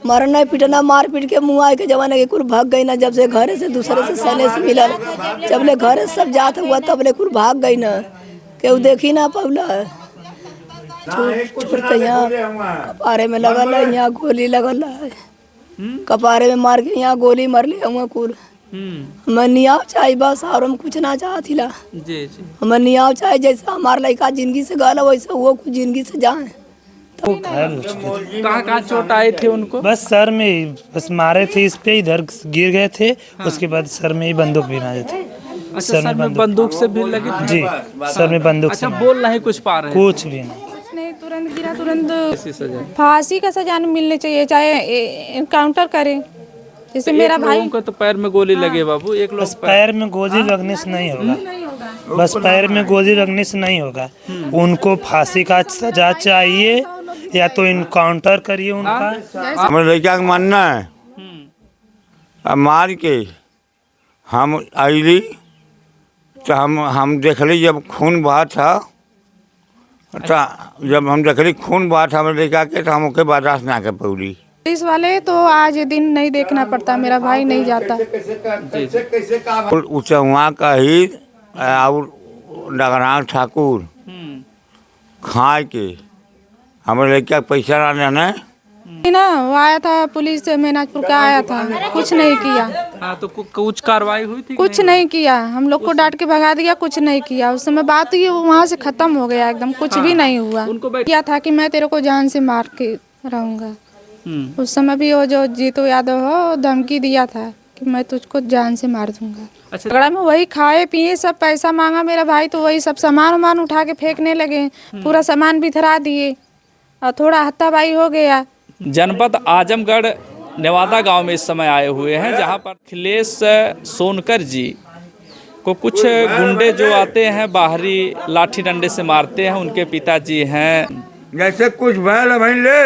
मरना पिटना मार पीट के मुँह आए के जमाने के कुल भाग गई ना। जब से घरे से दूसरे से सहने से मिलल, जब ले घरे सब जात हुआ तब ले कुल भाग गई ना। केहू देखी ना पौला। छूट के यहाँ कपारे में लगल है, यहाँ गोली लगल है। कपारे में मार के यहाँ गोली मर ली हुआ कुल। हमें नियाव चाहिए बस, और हम कुछ ना चाहती ला। हमें नियाव चाहिए, जैसा हमारा लड़का जिंदगी से गया वैसा वो कुछ जिंदगी से जाए। कहाँ कहाँ चोट आए थे उनको? बस सर में बस मारे थे, इस पे इधर गिर गए थे। उसके बाद सर में ही बंदूक भी मारे थे। अच्छा, सर में बंदूक से भी लगी थी? जी, सर में बंदूक। अच्छा, बोल नहीं कुछ पा रहे? कुछ भी नहीं, तुरंत गिरा, तुरंत फांसी का सजा मिलनी चाहिए, चाहे एनकाउंटर करे। जैसे मेरा भाई को तो पैर में गोली लगे बाबू, एक लोग पैर में गोली लगने से नहीं होगा। बस पैर में गोली लगने से नहीं होगा, उनको फांसी का सजा चाहिए या तो इनकाउंटर करिए उनका। हमारे लड़का का मानना है अब मार के हम आईली तो हम देखली जब खून बहा था, जब हम देखली खून बहा था हमारे लड़का के, तो हम ओके बर्दाश्त ना कर पौली। पुलिस वाले तो आज दिन नहीं देखना पड़ता, मेरा भाई नहीं जाता। वहाँ का ही और नगरान ठाकुर खा के हमारे लड़का पैसा लाने ना, वो आया था पुलिस से, मेनाजपुर का आया था, कुछ नहीं किया। हाँ, तो कुछ कार्रवाई हुई थी? कुछ नहीं किया, हम लोग को डांट के भगा दिया, कुछ नहीं किया। उस समय बात हुई, वहाँ से खत्म हो गया एकदम, कुछ भी नहीं हुआ। उनको किया था कि मैं तेरे को जान से मार के रहूंगा। उस समय भी वो जो जीतू यादव हो धमकी दिया था कि मैं तुझको जान से मार दूंगा। अच्छा, झगड़ा में वही खाए पिए सब पैसा मांगा मेरा भाई, तो वही सब सामान उठा के फेंकने लगे, पूरा सामान बिथरा दिए और थोड़ा हत्ताबाई हो गया। जनपद आजमगढ़ नेवादा गांव में इस समय आए हुए हैं, जहां पर अखिलेश सोनकर जी को कुछ गुंडे जो आते हैं बाहरी लाठी डंडे से मारते हैं। उनके पिताजी हैं। जैसे कुछ बैल भाई ले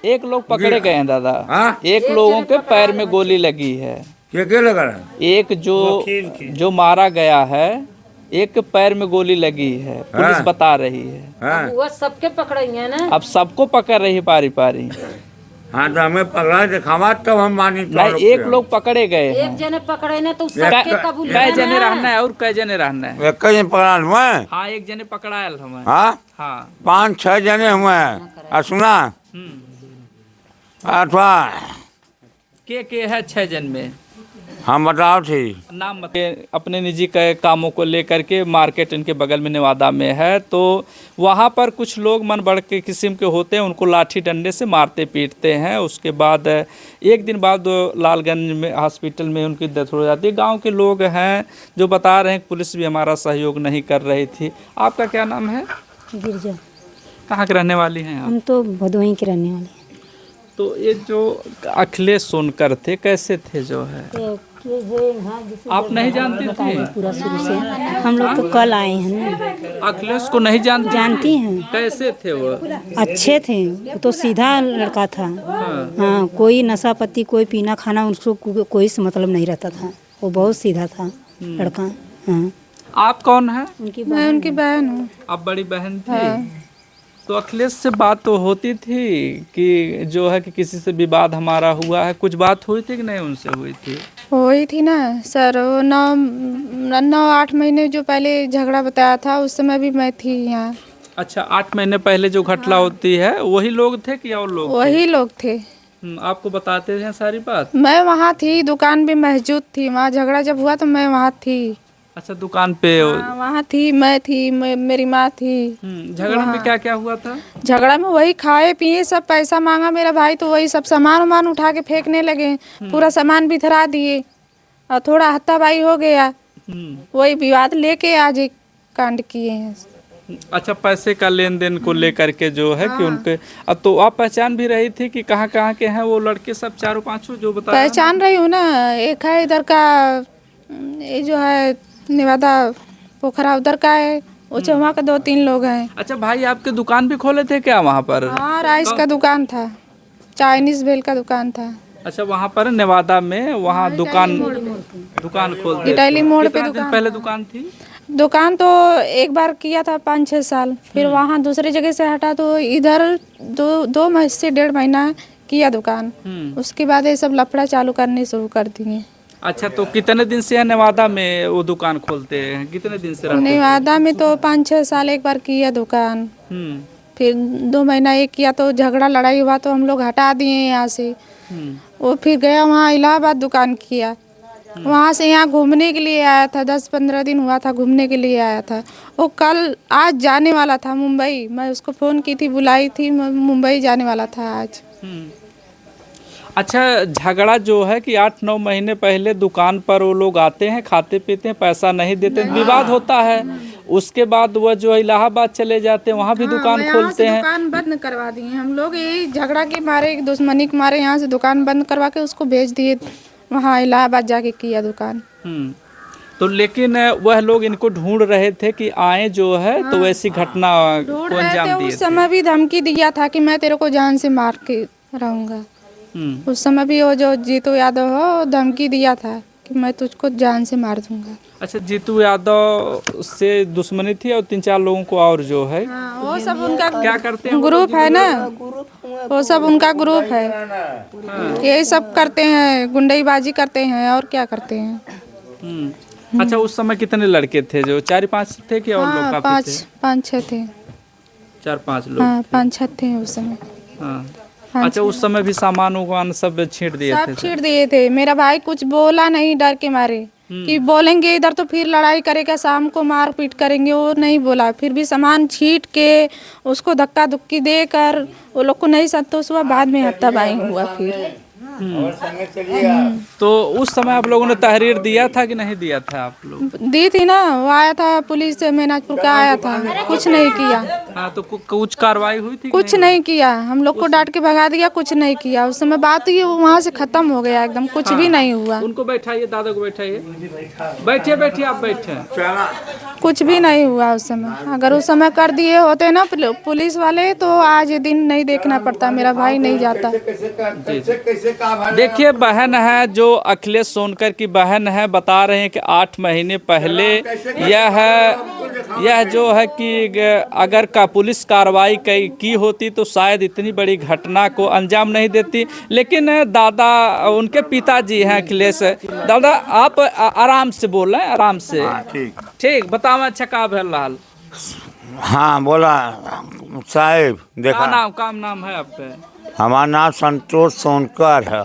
एक लोग पकड़े गए हैं दादा। एक लोगों के पैर में गोली लगी है। क्या लगा है? एक जो मारा गया है, एक पैर में गोली लगी है, पुलिस बता रही है। वो सबके पकड़े हैं ना, अब सबको पकड़ रही पारी पारी। हाँ, तो हमें पकड़ा दिखावा तब हम मानी। नहीं, एक लोग पकड़े गए हैं। एक जने पकड़े ना तो सबके कबूल कै जने रहना है और कै जने रहना है? एक जने पकड़ा हुए। हाँ, एक जने पकड़ायल हमें। हाँ, 5-6 जने हुए हैं। सुना अथवा के है 6 जन में? हम बताओ थी नाम अपने निजी कामों को लेकर के मार्केट इनके बगल में नेवादा में है, तो वहाँ पर कुछ लोग मन बढ़ के किस्म के होते हैं, उनको लाठी डंडे से मारते पीटते हैं। उसके बाद एक दिन बाद लालगंज में हॉस्पिटल में उनकी डेथ हो जाती है। गांव के लोग हैं जो बता रहे हैं कि पुलिस भी हमारा सहयोग नहीं कर रही थी। आपका क्या नाम है? गिरजा। कहाँ के रहने वाली हैं आप? हम तो भदोही के रहने वाले हैं। तो ये जो अखिलेश सोनकर थे कैसे थे जो है? आप नहीं जानती थी? पूरा शुरू से हम लोग तो कल आए हैं ना। अखिलेश को नहीं जानती हैं। कैसे थे वो? अच्छे थे, वो तो सीधा लड़का था। हाँ, कोई नशा पत्ती कोई पीना खाना उसको कोई से मतलब नहीं रहता था। वो बहुत सीधा था लड़का। हाँ। आप कौन है? मैं उनकी बहन हूँ। आप बड़ी बहन थी? तो अखिलेश से बात तो होती थी कि जो है कि किसी से विवाद हमारा हुआ है, कुछ बात हुई थी कि नहीं उनसे हुई थी? हुई थी ना सर, वो 9-8 महीने जो पहले झगड़ा बताया था उस समय भी मैं थी यहाँ। अच्छा, 8 महीने पहले जो घटना होती है वही लोग थे कि और लोग? वही लोग थे। आपको बताते थे सारी बात? मैं वहाँ थी, दुकान भी मौजूद थी, वहाँ झगड़ा जब हुआ तो मैं वहाँ थी। अच्छा, दुकान पे? वहाँ थी, मैं थी, मेरी माँ थी। झगड़ा में क्या क्या हुआ था? झगड़ा में वही खाए पिए सब पैसा मांगा मेरा भाई, तो वही सब सामान उठा के फेंकने लगे, पूरा सामान बिथरा दिए और थोड़ा हत्ताबाई हो गया। वही विवाद लेके आज एक कांड किए हैं। अच्छा, पैसे का लेन देन को लेकर के जो है कि उनके अब तो आप पहचान भी रही थी कि कहाँ कहाँ के हैं वो लड़के सब? 4-5 जो बता पहचान रही हूँ ना। एक है इधर का, ये जो है नेवादा पोखरा उधर का है, वहाँ का 2-3 लोग हैं। अच्छा, भाई आपके दुकान भी खोले थे क्या वहाँ पर? हाँ, राइस का दुकान था, चाइनीज भेल का दुकान था। अच्छा, वहाँ पर नेवादा में वहाँ दुकान खोल दी? इटाली मोड़ पे दुकान। पहले दुकान थी? दुकान तो एक बार किया था 5-6 साल, फिर वहाँ दूसरे जगह से हटा तो इधर 2 महीने से 1.5 महीना किया दुकान, उसके बाद ये सब लफड़ा चालू करने शुरू कर दिए। अच्छा, तो कितने दिन से है नेवादा में वो दुकान खोलते हैं, कितने दिन से रहते हैं? नेवादा में तो 5-6 साल एक बार किया दुकान, फिर 2 महीना एक किया तो झगड़ा लड़ाई हुआ तो हम लोग हटा दिए यहाँ से। वो फिर गया वहाँ इलाहाबाद दुकान किया, वहाँ से यहाँ घूमने के लिए आया था, 10-15 दिन हुआ था घूमने के लिए आया था। वो कल आज जाने वाला था मुंबई, मैं उसको फ़ोन की थी, बुलाई थी, मुंबई जाने वाला था आज। अच्छा, झगड़ा जो है कि 8-9 महीने पहले दुकान पर वो लोग आते हैं, खाते पीते हैं, पैसा नहीं देते, विवाद होता है, उसके बाद वह जो है इलाहाबाद चले जाते हैं, वहाँ भी दुकान खोलते हैं। दुकान बंद करवा दिए हम लोग, यही झगड़ा के मारे, दुश्मनी के मारे यहाँ से दुकान बंद करवा के उसको भेज दिए, वहाँ इलाहाबाद जाके किया दुकान। तो लेकिन वह लोग इनको ढूंढ रहे थे कि आए जो है तो वैसी घटना को अंजाम दिए उस समय भी धमकी दिया था कि मैं तेरे को जान से मार के रहूंगा। उस समय भी वो जो जीतू यादव हो धमकी दिया था कि मैं तुझको जान से मार दूंगा। अच्छा, जीतू यादव से दुश्मनी थी और 3-4 लोगों को और जो है वो सब उनका क्या करते हैं, ग्रुप है ना, वो सब उनका ग्रुप है, यही सब करते हैं, गुंडईबाजी करते हैं और क्या करते हैं। अच्छा, उस समय कितने लड़के थे, जो 4-5 थे कि और लोग काफी थे? 5-6 थे, 4-5 लोग। हाँ 5-6 थे उस समय। हाँ। अच्छा, उस समय भी सामान उमान सब छींट दिए थे? सब छींट दिए थे। मेरा भाई कुछ बोला नहीं डर के मारे कि बोलेंगे इधर तो फिर लड़ाई करेगा, शाम को मार पीट करेंगे, वो नहीं बोला। फिर भी सामान छींट के उसको धक्का धुक्की देकर वो लोग को नहीं संतोष हुआ, बाद में हत्याबाई हुआ फिर। तो उस समय आप लोगों ने तहरीर दिया था कि नहीं दिया था? आप लोग दी थी ना, वो आया था पुलिस से, मेनाजपुर का आया था, कुछ नहीं किया। हाँ, तो कुछ कार्रवाई हुई थी? कुछ नहीं किया, हम लोग को डांट के भगा दिया, कुछ नहीं किया। उस समय बात हुई, वो वहाँ से खत्म हो गया एकदम, कुछ भी नहीं हुआ। उनको बैठाइए, दादा को बैठाइए, बैठिए बैठिए, आप बैठे। कुछ भी नहीं हुआ उस समय। अगर उस समय कर दिए होते ना पुलिस वाले तो आज ये दिन नहीं देखना पड़ता, मेरा भाई नहीं जाता। देखिए, बहन है जो अखिलेश सोनकर की बहन है, बता रहे हैं कि 8 महीने पहले यह जो है कि अगर का पुलिस कार्रवाई की होती तो शायद इतनी बड़ी घटना को अंजाम नहीं देती। लेकिन दादा, उनके पिताजी हैं अखिलेश। दादा, आप आराम से बोल रहे हैं, आराम से। ठीक, बताओ। अच्छा, का भेल हाल? हाँ बोला साहेब, देखा काम नाम है आपका? हमारा नाम संतोष सोनकर है।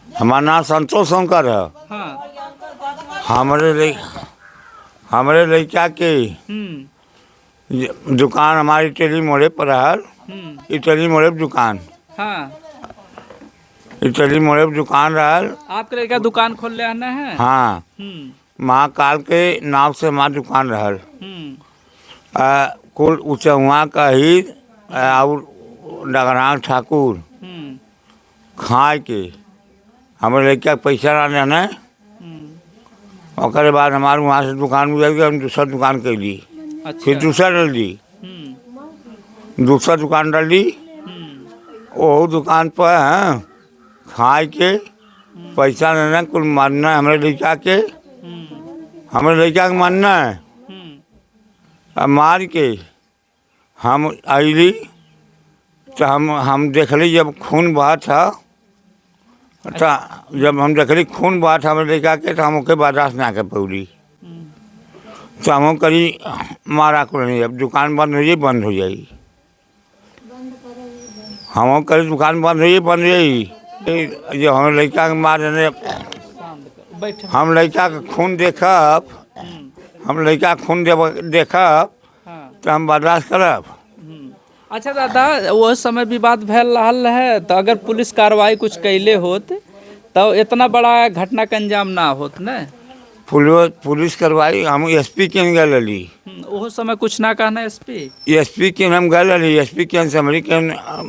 हमारा नाम संतोष सोनकर है। हाँ। हमारे लड़का के दुकान हमारी टेली मोड़े पर है। टेली मोड़े दुकान। हाँ। टेली मोड़े दुकान रहल। आपके लड़का दुकान खोल ले आना है? हाँ। महाकाल के नाम से हमारा दुकान रहल। कुल उचहुआ का ही और डगरांग ठाकुर खाए के हमारे लड़का पैसा रहने न, और बाद हमारे वहाँ से दुकान मिल गया, हम दूसरा दुकान कर ली। अच्छा। फिर दूसरा डाल दी, दूसरा दुकान डाल दी। वो दुकान पर खाए के पैसा लेना, कुल मारना हमारे लड़का के, हमारे लड़का के मारना है। अब मार के हम आइली तो हम देखली जब खून बहा था, तो जब हम देखली खून बहा था हमारे लड़का के, तो हम ओके बर्दाश्त ना कर पौली। तो हम करी मारा को नहीं, अब दुकान बंद हो जाए, बंद हो जाए। हम करी दुकान बंद हो जाए। जो हम लड़का के मारे, हम लड़का के खून देखब, हम लड़का खून देखब तो हम बर्दाश्त करब। अच्छा दादा, वो समय विवाद भेल रहल है, तो अगर पुलिस कार्रवाई कुछ कैले होत तो इतना बड़ा घटना के अंजाम ना होत न? पुलिस कार्रवाई हम एसपी के गए ली। वो समय कुछ ना कहना एसपी? एसपी के हम गए ली, एसपी के से हमारी के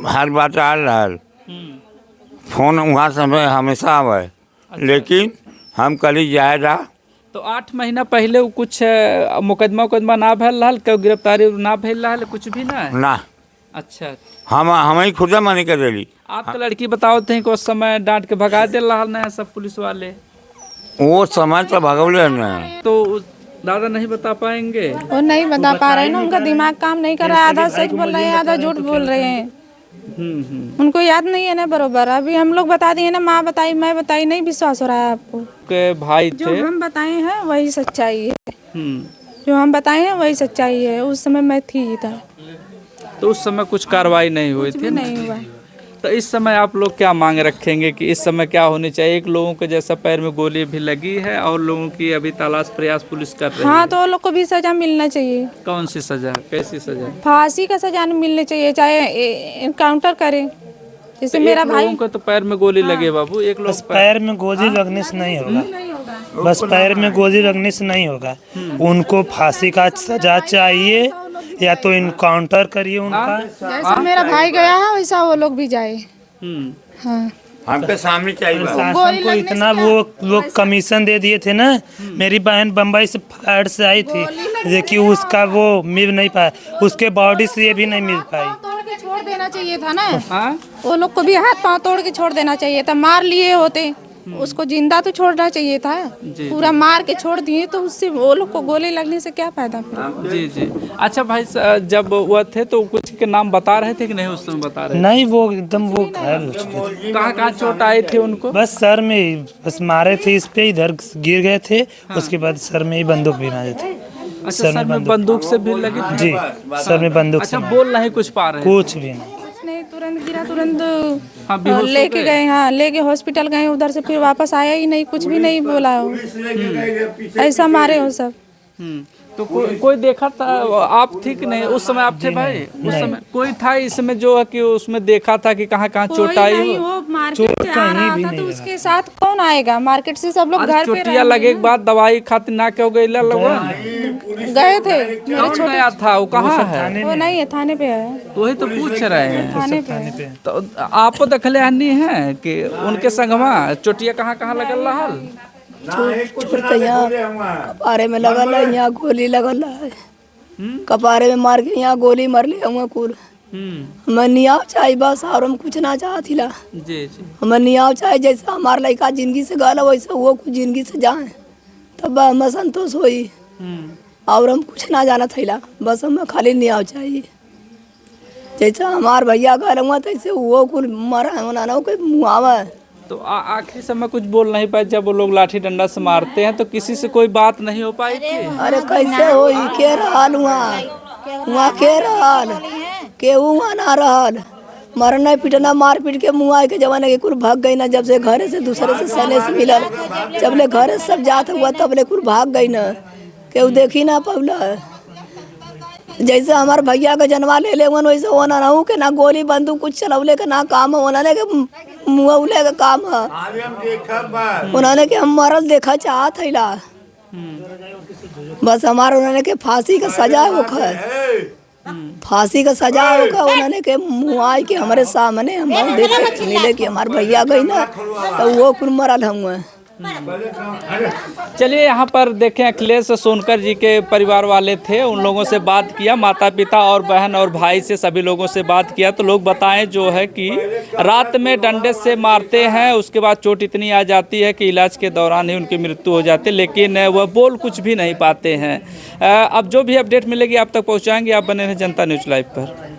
हर बात आ रहा, फोन वहाँ से हमेशा आवे। लेकिन हम कल जाएगा। तो 8 महीना पहले वो कुछ मुकदमा ना भेल रहल, क्यों गिरफ्तारी ना भेल रहल, कुछ भी ना? अच्छा। हम ही खुद मानी कर रही। आपके लड़की बताओ थे कि उस समय डांट के भगा दे रहा ना सब पुलिस वाले? वो समय तो भगवले नहीं। तो दादा नहीं बता पाएंगे? वो नहीं बता पा रहे ना, उनका दिमाग काम नहीं कर रहा है, आधा सच बोल रहे हैं, आधा झूठ बोल रहे हैं। उनको याद नहीं है ना बरोबर। अभी हम लोग बता दिए ना, माँ बताई मैं बताई, नहीं विश्वास हो रहा है आपको। के भाई जो थे। हम बताए हैं वही सच्चाई है, हम्म। जो हम बताए हैं वही सच्चाई है। उस समय मैं थी इधर, तो उस समय कुछ कार्रवाई नहीं हुई कुछ थी भी ना? नहीं हुआ। तो इस समय आप लोग क्या मांग रखेंगे कि इस समय क्या होनी चाहिए? एक लोगों के जैसा पैर में गोली भी लगी है और लोगों की अभी तलाश प्रयास पुलिस कर रही हाँ, है। तो वो लोग को भी सजा मिलना चाहिए। कौन सी सजा, कैसी सजा? फांसी का सजा मिलनी चाहिए, चाहे एनकाउंटर करे। जैसे मेरा भाई लोगों को तो पैर में गोली लगे बाबू, एक बस लोग पैर में गोली लगने से नहीं होगा, बस पैर में गोली लगने से नहीं होगा। उनको फांसी का सजा चाहिए या तो इनकाउंटर करिए उनका। जैसा मेरा भाई गया है वैसा वो लोग भी जाए। हाँ, हमके सामने चाहिए बा। प्रशासन को इतना वो लोग कमीशन दे दिए थे ना। मेरी बहन बम्बई से फ्लाइट से आई थी, देखिए उसका वो मिल नहीं पाया, उसके बॉडी से ये भी नहीं मिल पाई। तोड़ के छोड़ देना चाहिए था ना। हाँ? वो लोग को भी हाथ पांव तोड़ के छोड़ देना चाहिए था। मार लिए होते, उसको जिंदा तो छोड़ना चाहिए था। पूरा मार के छोड़ दिए तो उससे वो लोग को गोली लगने से क्या फायदा फिर? जी जी। अच्छा भाई, जब वो थे तो कुछ के नाम बता रहे थे कि नहीं उस समय बता रहे थे? नहीं, वो एकदम वो घायल हो चुके थे। कहाँ कहाँ चोट आई थी उनको? बस सर में बस मारे थे, इस पे इधर गिर गए थे। उसके बाद सर में ही बंदूक भी मारे थे। अच्छा, सर में बंदूक से भी लगी थी? जी, सर में बंदूक अच्छा, से बोल नहीं कुछ पा रहे? कुछ भी नहीं। नहीं, तुरंत गिरा, तुरंत बेहोश हो लेके गए? गए। हाँ, लेके हॉस्पिटल गए, उधर से फिर वापस आया ही नहीं, कुछ भी नहीं बोला हो। ऐसा मारे हो सब। तो कोई देखा था? आप थी कि नहीं उस समय? आप थे भाई उस समय? कोई था इसमें जो है कि उसमें देखा था कि कहाँ कहाँ चोट आई नहीं, हो? वो मार्केट से आ रहा था तो उसके साथ कौन आएगा? मार्केट से सब लोग घर पे चोटिया लगे के बाद दवाई खातिर ना क्यों गई लगवा? गए थे। कौन गया था? वो कहाँ है? वो नहीं है, थाने पे है। तो वही तो पूछ रहे हैं। थाने पे है। तो आपको देखले हनी है कि उनके संगमा चोटिया कहाँ कहाँ लगल रहल? कपारे में लगल है, यहाँ गोली लगल है। कपारे में मार के यहाँ गोली मर ले हुआ कुल। मैं नियाव चाहिए बस, और हम कुछ ना चाहतिला। जी जी। हमें नियाव चाहिए, जैसा हमारा लड़का जिंदगी से गला वैसा वो कुछ जिंदगी से जाए, तब हमें संतोष होई। और हम कुछ ना जाना थैला, बस हमें खाली नियाव चाहिए। जैसा हमार भैया गल हुआ तैसे वो कुल मरा होना ना कोई मुआवा। तो आखिरी समय कुछ बोल नहीं पाए जब वो लोग लाठी डंडा से मारते हैं, तो किसी से कोई बात नहीं हो पाई थी? अरे कैसे होई, के रहल वहाँ के रहल, के वहाँ ना रहल। मरना पिटना मार पीट के मुँह के जमाने के कुल भाग गई ना। जब से घरे से दूसरे से सने से मिलल, जब ले घरे से सब जात हुआ तब ले कुल भाग गई ना, केहू देखी ना पौला। जैसे हमार भैया का जनवा ले ले वैसे होना ना हो के ना गोली बंदूक कुछ चलौले का ना काम है, उन्होंने के मुँह उले का काम है। उन्होंने के हम मरल देखा चाहत हैला, बस हमारा उन्होंने के फांसी का सजा होखा, फांसी का सजा होगा। उन्होंने के मुँह के हमारे सामने हम देखे मिले कि हमारे भैया गई ना, तो वो कुल मरल हुआ। चलिए, यहाँ पर देखें अखिलेश सोनकर जी के परिवार वाले थे, उन लोगों से बात किया, माता पिता और बहन और भाई से सभी लोगों से बात किया। तो लोग बताएं जो है कि रात में डंडे से मारते हैं, उसके बाद चोट इतनी आ जाती है कि इलाज के दौरान ही उनकी मृत्यु हो जाती है, लेकिन वह बोल कुछ भी नहीं पाते हैं। अब जो भी अपडेट मिलेगी आप तक पहुँचाएंगे। आप बने रहें जनता न्यूज़ लाइव पर।